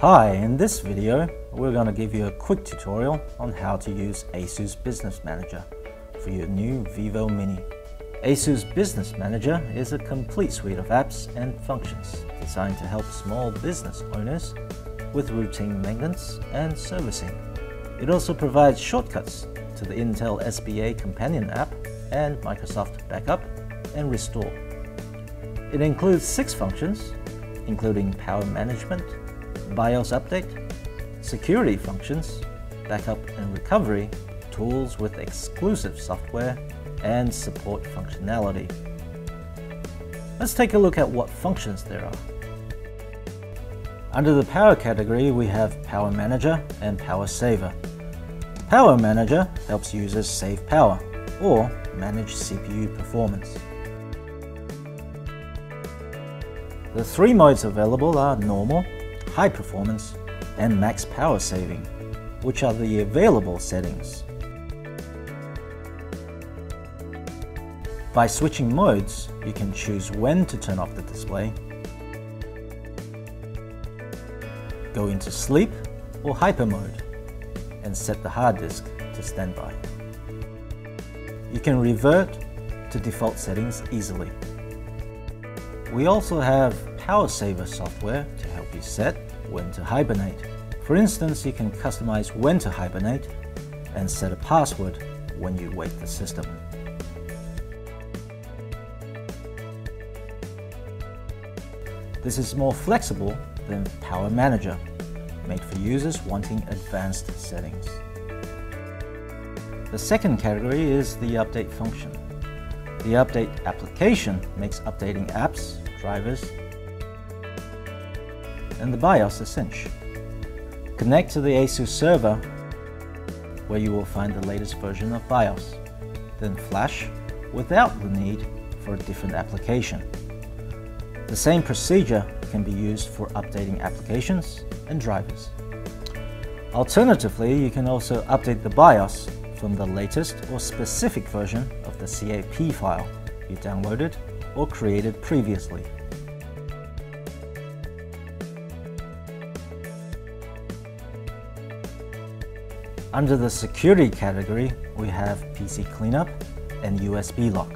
Hi, in this video we're going to give you a quick tutorial on how to use ASUS Business Manager for your new VivoMini. ASUS Business Manager is a complete suite of apps and functions designed to help small business owners with routine maintenance and servicing. It also provides shortcuts to the Intel SBA companion app and Microsoft Backup and Restore. It includes 6 functions, including power management, BIOS update, security functions, backup and recovery, tools with exclusive software, and support functionality. Let's take a look at what functions there are. Under the Power category, we have Power Manager and Power Saver. Power Manager helps users save power or manage CPU performance. The 3 modes available are Normal, High Performance, and Max Power Saving, which are the available settings. By switching modes, you can choose when to turn off the display, go into sleep or hyper mode, and set the hard disk to standby. You can revert to default settings easily. We also have Power Saver software to help you set when to hibernate. For instance, you can customize when to hibernate and set a password when you wake the system. This is more flexible than Power Manager, made for users wanting advanced settings. The second category is the Update function. The Update application makes updating apps, drivers, and the BIOS a cinch. Connect to the ASUS server, where you will find the latest version of BIOS, then flash without the need for a different application. The same procedure can be used for updating applications and drivers. Alternatively, you can also update the BIOS from the latest or specific version of the CAP file you downloaded or created previously. Under the Security category, we have PC Cleanup and USB Lock.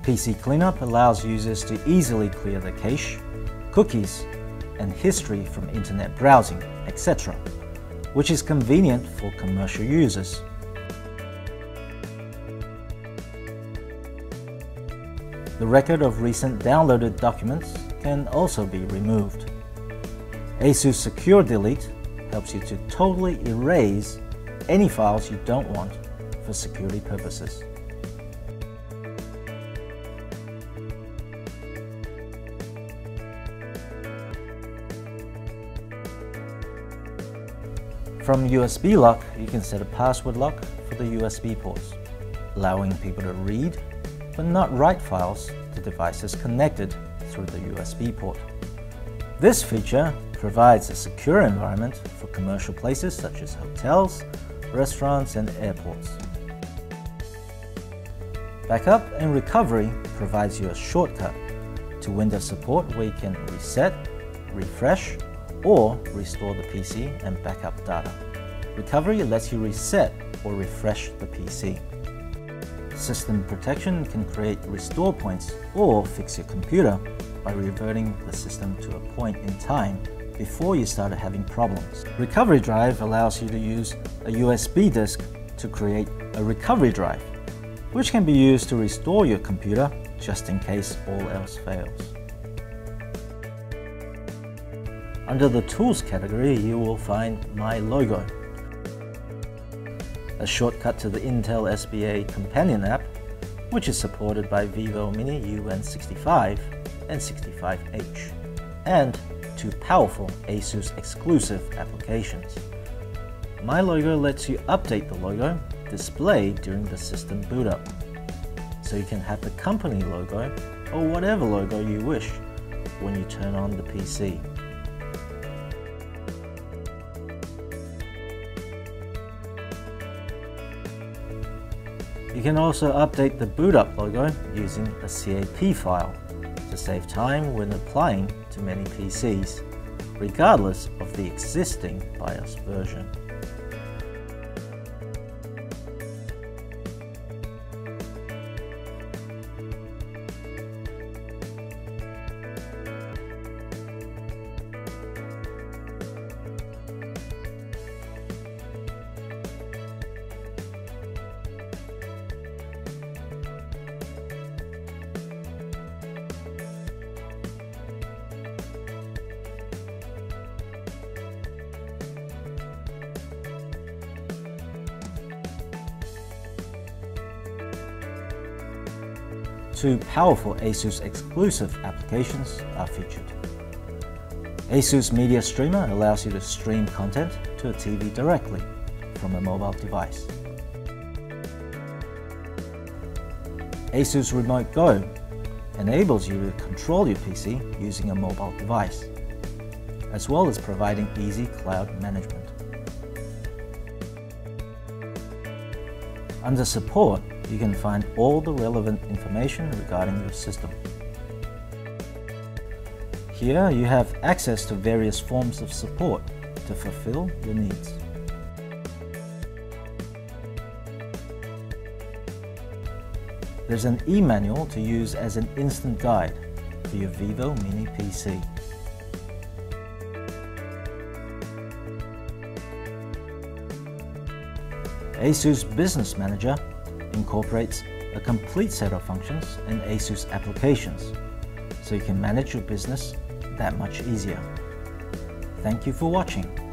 PC Cleanup allows users to easily clear the cache, cookies, and history from internet browsing, etc., which is convenient for commercial users. The record of recent downloaded documents can also be removed. ASUS Secure Delete helps you to totally erase any files you don't want for security purposes. From USB Lock, you can set a password lock for the USB ports, allowing people to read but not write files to devices connected through the USB port. This feature provides a secure environment for commercial places such as hotels, restaurants, and airports. Backup and Recovery provides you a shortcut to Windows support where you can reset, refresh, or restore the PC and backup data. Recovery lets you reset or refresh the PC. System Protection can create restore points or fix your computer by reverting the system to a point in time before you started having problems. Recovery Drive allows you to use a USB disk to create a recovery drive, which can be used to restore your computer just in case all else fails. Under the Tools category, you will find My Logo, a shortcut to the Intel SBA companion app, which is supported by VivoMini UN65 and 65H, and 2 powerful ASUS exclusive applications. My Logo lets you update the logo displayed during the system boot up, so you can have the company logo or whatever logo you wish when you turn on the PC. You can also update the boot up logo using a CAP file to save time when applying to many PCs. regardless of the existing BIOS version. Two powerful ASUS exclusive applications are featured. ASUS Media Streamer allows you to stream content to a TV directly from a mobile device. ASUS Remote Go enables you to control your PC using a mobile device, as well as providing easy cloud management. Under Support, you can find all the relevant information regarding your system. Here you have access to various forms of support to fulfill your needs. There's an e-manual to use as an instant guide for your VivoMini PC. ASUS Business Manager incorporates a complete set of functions and ASUS applications, so you can manage your business that much easier. Thank you for watching.